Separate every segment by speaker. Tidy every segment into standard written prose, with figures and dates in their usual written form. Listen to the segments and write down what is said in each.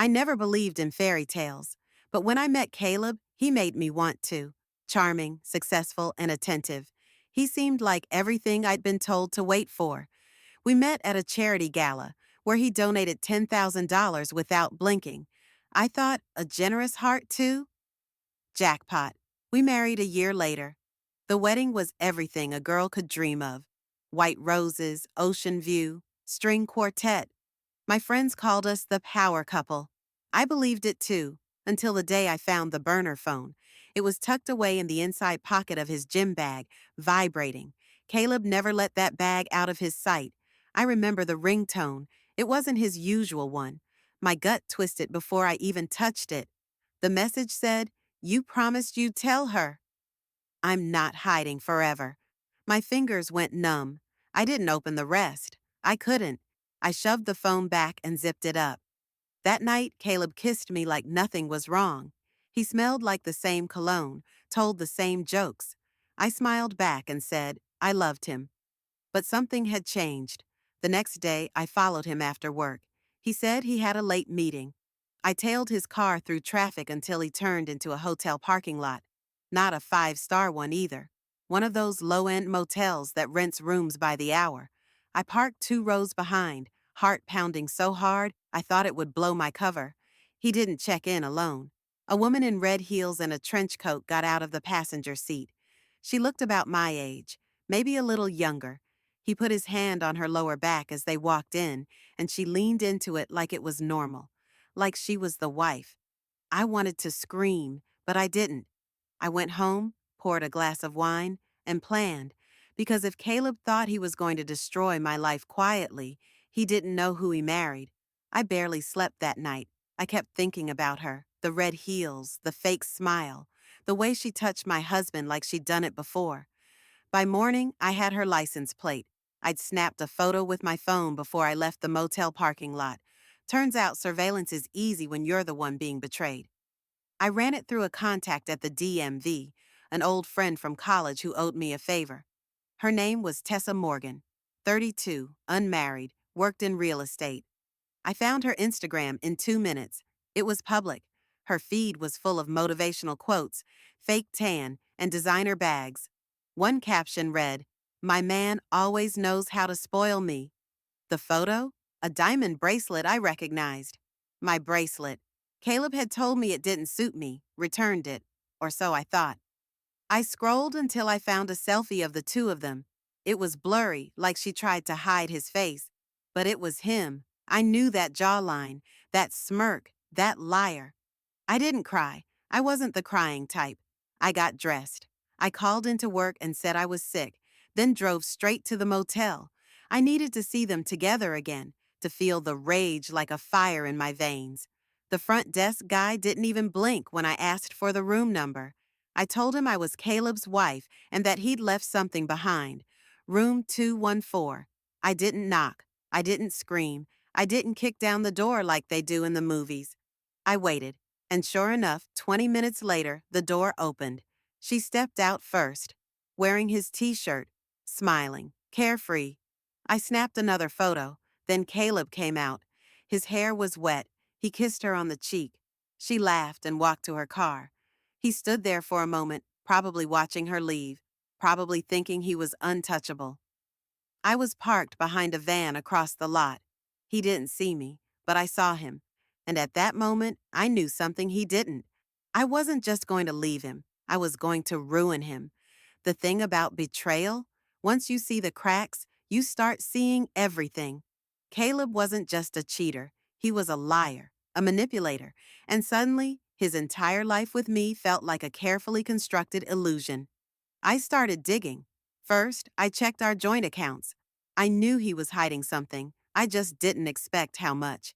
Speaker 1: I never believed in fairy tales, but when I met Caleb, he made me want to. Charming, successful, and attentive. He seemed like everything I'd been told to wait for. We met at a charity gala where he donated $10,000 without blinking. I thought, a generous heart, too? Jackpot. We married a year later. The wedding was everything a girl could dream of: white roses, ocean view, string quartet. My friends called us the power couple. I believed it too, until the day I found the burner phone. It was tucked away in the inside pocket of his gym bag, vibrating. Caleb never let that bag out of his sight. I remember the ringtone. It wasn't his usual one. My gut twisted before I even touched it. The message said, "You promised you'd tell her." I'm not hiding forever. My fingers went numb. I didn't open the rest. I couldn't. I shoved the phone back and zipped it up. That night, Caleb kissed me like nothing was wrong. He smelled like the same cologne, told the same jokes. I smiled back and said I loved him. But something had changed. The next day, I followed him after work. He said he had a late meeting. I tailed his car through traffic until he turned into a hotel parking lot. Not a five-star one either. One of those low-end motels that rents rooms by the hour. I parked 2 rows behind, heart pounding so hard I thought it would blow my cover. He didn't check in alone. A woman in red heels and a trench coat got out of the passenger seat. She looked about my age, maybe a little younger. He put his hand on her lower back as they walked in, and she leaned into it like it was normal, like she was the wife. I wanted to scream, but I didn't. I went home, poured a glass of wine, and planned, because if Caleb thought he was going to destroy my life quietly, he didn't know who he married. I barely slept that night. I kept thinking about her, the red heels, the fake smile, the way she touched my husband like she'd done it before. By morning, I had her license plate. I'd snapped a photo with my phone before I left the motel parking lot. Turns out surveillance is easy when you're the one being betrayed. I ran it through a contact at the DMV, an old friend from college who owed me a favor. Her name was Tessa Morgan, 32, unmarried, worked in real estate. I found her Instagram in 2 minutes. It was public. Her feed was full of motivational quotes, fake tan, and designer bags. One caption read, "My man always knows how to spoil me." The photo? A diamond bracelet I recognized. My bracelet. Caleb had told me it didn't suit me, returned it, or so I thought. I scrolled until I found a selfie of the two of them. It was blurry, like she tried to hide his face. But it was him. I knew that jawline, that smirk, that liar. I didn't cry. I wasn't the crying type. I got dressed. I called into work and said I was sick, then drove straight to the motel. I needed to see them together again, to feel the rage like a fire in my veins. The front desk guy didn't even blink when I asked for the room number. I told him I was Caleb's wife and that he'd left something behind. Room 214. I didn't knock. I didn't scream. I didn't kick down the door like they do in the movies. I waited, and sure enough, 20 minutes later, the door opened. She stepped out first, wearing his t-shirt, smiling, carefree. I snapped another photo. Then Caleb came out. His hair was wet. He kissed her on the cheek. She laughed and walked to her car. He stood there for a moment, probably watching her leave, probably thinking he was untouchable. I was parked behind a van across the lot. He didn't see me, but I saw him. And at that moment, I knew something he didn't. I wasn't just going to leave him. I was going to ruin him. The thing about betrayal, once you see the cracks, you start seeing everything. Caleb wasn't just a cheater. He was a liar, a manipulator, and suddenly, his entire life with me felt like a carefully constructed illusion. I started digging. First, I checked our joint accounts. I knew he was hiding something. I just didn't expect how much.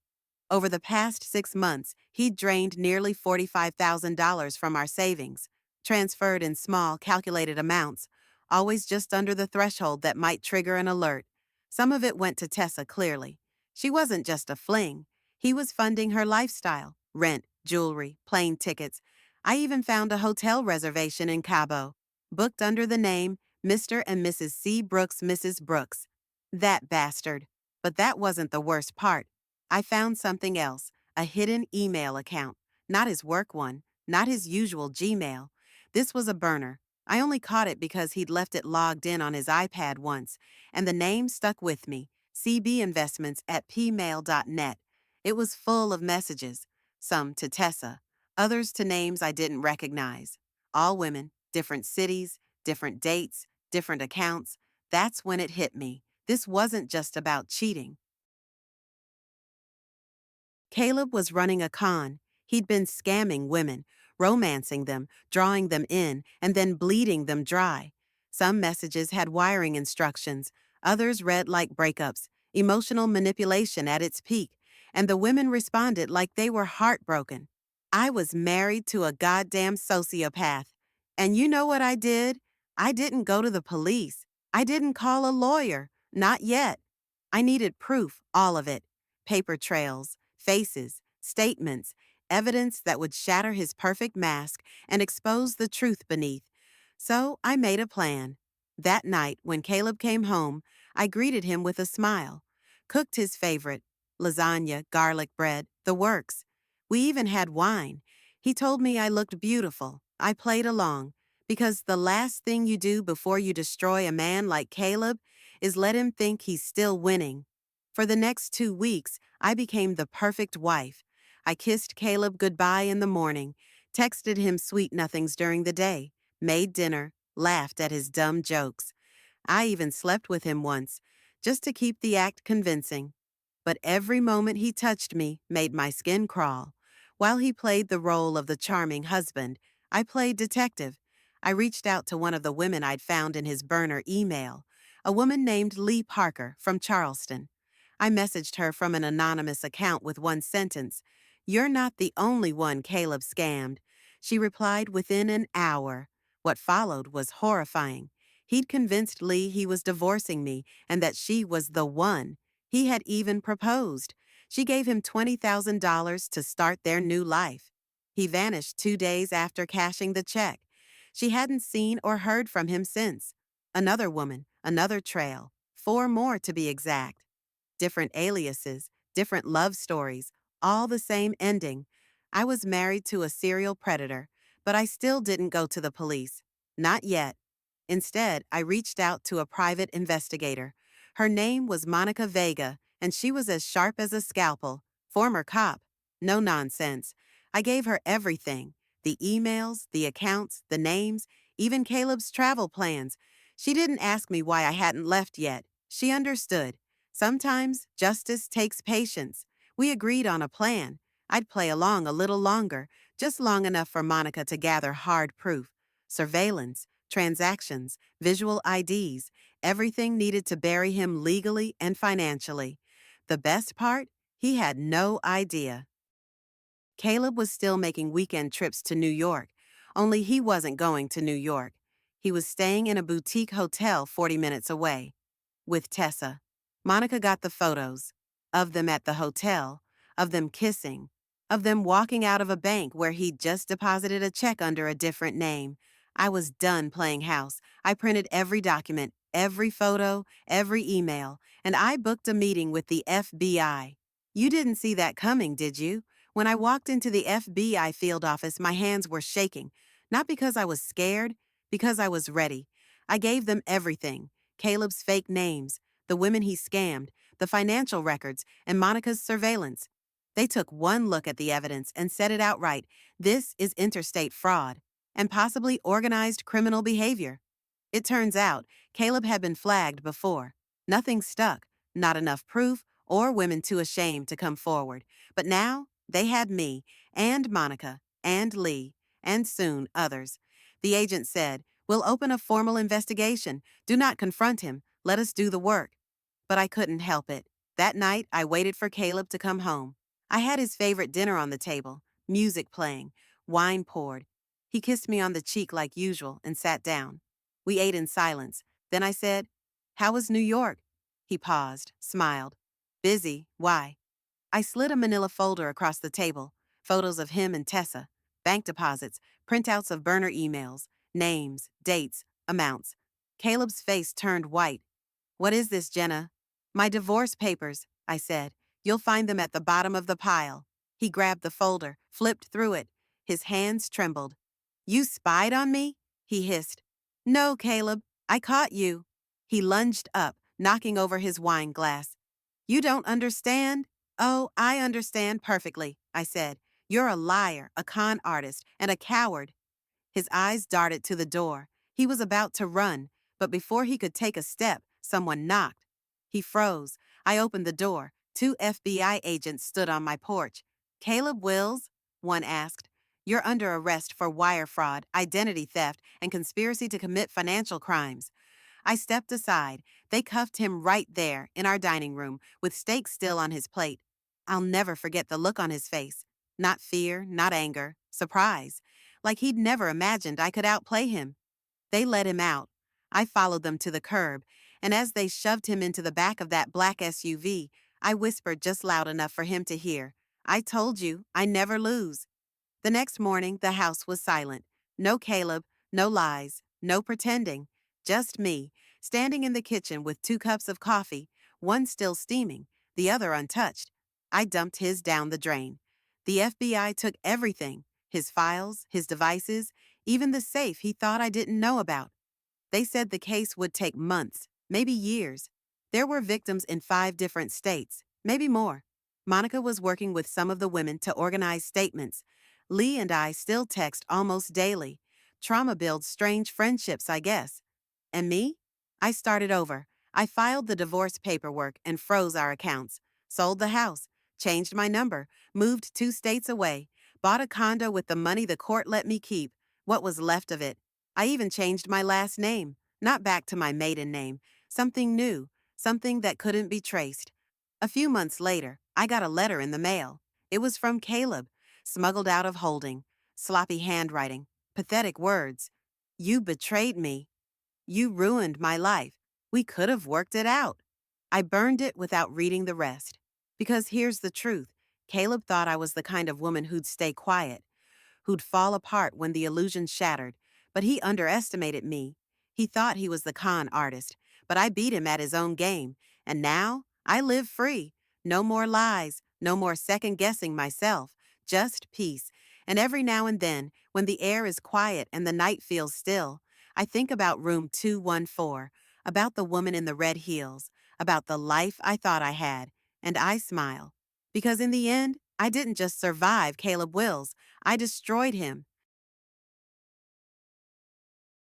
Speaker 1: Over the past 6 months, he'd drained nearly $45,000 from our savings, transferred in small, calculated amounts, always just under the threshold that might trigger an alert. Some of it went to Tessa clearly. She wasn't just a fling. He was funding her lifestyle, rent, jewelry, plane tickets. I even found a hotel reservation in Cabo, booked under the name Mr. and Mrs. C. Brooks, Mrs. Brooks. That bastard. But that wasn't the worst part. I found something else, a hidden email account, not his work one, not his usual Gmail. This was a burner. I only caught it because he'd left it logged in on his iPad once, and the name stuck with me, cbinvestments at pmail.net. It was full of messages, some to Tessa, others to names I didn't recognize. All women, different cities, different dates, different accounts. That's when it hit me. This wasn't just about cheating. Caleb was running a con. He'd been scamming women, romancing them, drawing them in, and then bleeding them dry. Some messages had wiring instructions, others read like breakups, emotional manipulation at its peak, and the women responded like they were heartbroken. I was married to a goddamn sociopath. And you know what I did? I didn't go to the police. I didn't call a lawyer. Not yet. I needed proof, all of it. Paper trails, faces, statements, evidence that would shatter his perfect mask and expose the truth beneath. So I made a plan. That night, when Caleb came home, I greeted him with a smile. Cooked his favorite, lasagna, garlic bread, the works. We even had wine. He told me I looked beautiful. I played along, because the last thing you do before you destroy a man like Caleb is let him think he's still winning. For the next 2 weeks, I became the perfect wife. I kissed Caleb goodbye in the morning, texted him sweet nothings during the day, made dinner, laughed at his dumb jokes. I even slept with him once, just to keep the act convincing. But every moment he touched me made my skin crawl. While he played the role of the charming husband, I played detective. I reached out to one of the women I'd found in his burner email, a woman named Lee Parker from Charleston. I messaged her from an anonymous account with one sentence, "You're not the only one Caleb scammed." She replied within an hour. What followed was horrifying. He'd convinced Lee he was divorcing me and that she was the one. He had even proposed. She gave him $20,000 to start their new life. He vanished 2 days after cashing the check. She hadn't seen or heard from him since. Another woman, another trail, 4 more to be exact. Different aliases, different love stories, all the same ending. I was married to a serial predator, but I still didn't go to the police. Not yet. Instead, I reached out to a private investigator. Her name was Monica Vega, and she was as sharp as a scalpel. Former cop. No nonsense. I gave her everything. The emails, the accounts, the names, even Caleb's travel plans. She didn't ask me why I hadn't left yet. She understood. Sometimes justice takes patience. We agreed on a plan. I'd play along a little longer, just long enough for Monica to gather hard proof. Surveillance, transactions, visual IDs, everything needed to bury him legally and financially. The best part? He had no idea. Caleb was still making weekend trips to New York, only he wasn't going to New York. He was staying in a boutique hotel 40 minutes away. With Tessa. Monica got the photos. Of them at the hotel, of them kissing, of them walking out of a bank where he'd just deposited a check under a different name. I was done playing house. I printed every document, every photo, every email, and I booked a meeting with the FBI. You didn't see that coming, did you? When I walked into the FBI field office, my hands were shaking. Not because I was scared, because I was ready. I gave them everything. Caleb's fake names, the women he scammed, the financial records, and Monica's surveillance. They took one look at the evidence and said it outright. This is interstate fraud and possibly organized criminal behavior. It turns out Caleb had been flagged before. Nothing stuck, not enough proof, or women too ashamed to come forward. But now they had me, and Monica, and Lee, and soon others. The agent said, "We'll open a formal investigation. Do not confront him. Let us do the work." But I couldn't help it. That night, I waited for Caleb to come home. I had his favorite dinner on the table, music playing, wine poured. He kissed me on the cheek like usual and sat down. We ate in silence. Then I said, "How was New York?" He paused, smiled. "Busy. Why?" I slid a manila folder across the table, photos of him and Tessa, bank deposits, printouts of burner emails, names, dates, amounts. Caleb's face turned white. "What is this, Jenna?" "My divorce papers," I said. "You'll find them at the bottom of the pile." He grabbed the folder, flipped through it. His hands trembled. You spied on me? He hissed. No, Caleb, I caught you. He lunged up, knocking over his wine glass. You don't understand? Oh, I understand perfectly, I said. You're a liar, a con artist, and a coward. His eyes darted to the door. He was about to run, but before he could take a step, someone knocked. He froze. I opened the door. Two FBI agents stood on my porch. Caleb Wills? One asked. You're under arrest for wire fraud, identity theft, and conspiracy to commit financial crimes. I stepped aside. They cuffed him right there in our dining room, with steak still on his plate. I'll never forget the look on his face. Not fear, not anger, surprise. Like he'd never imagined I could outplay him. They let him out. I followed them to the curb, and as they shoved him into the back of that black SUV, I whispered just loud enough for him to hear. I told you, I never lose. The next morning, the house was silent. No Caleb, no lies, no pretending. Just me, standing in the kitchen with 2 cups of coffee, one still steaming, the other untouched. I dumped his down the drain. The FBI took everything, his files, his devices, even the safe he thought I didn't know about. They said the case would take months, maybe years. There were victims in 5 different states, maybe more. Monica was working with some of the women to organize statements. Lee and I still text almost daily. Trauma builds strange friendships, I guess. And me? I started over. I filed the divorce paperwork and froze our accounts. Sold the house. Changed my number. Moved 2 states away. Bought a condo with the money the court let me keep. What was left of it. I even changed my last name. Not back to my maiden name. Something new. Something that couldn't be traced. A few months later, I got a letter in the mail. It was from Caleb, smuggled out of holding. Sloppy handwriting. Pathetic words. You betrayed me. You ruined my life. We could have worked it out. I burned it without reading the rest. Because here's the truth. Caleb thought I was the kind of woman who'd stay quiet, who'd fall apart when the illusion shattered, but he underestimated me. He thought he was the con artist, but I beat him at his own game, and now I live free. No more lies, no more second-guessing myself, just peace. And every now and then, when the air is quiet and the night feels still, I think about room 214, about the woman in the red heels, about the life I thought I had, and I smile. Because in the end, I didn't just survive Caleb Wills, I destroyed him.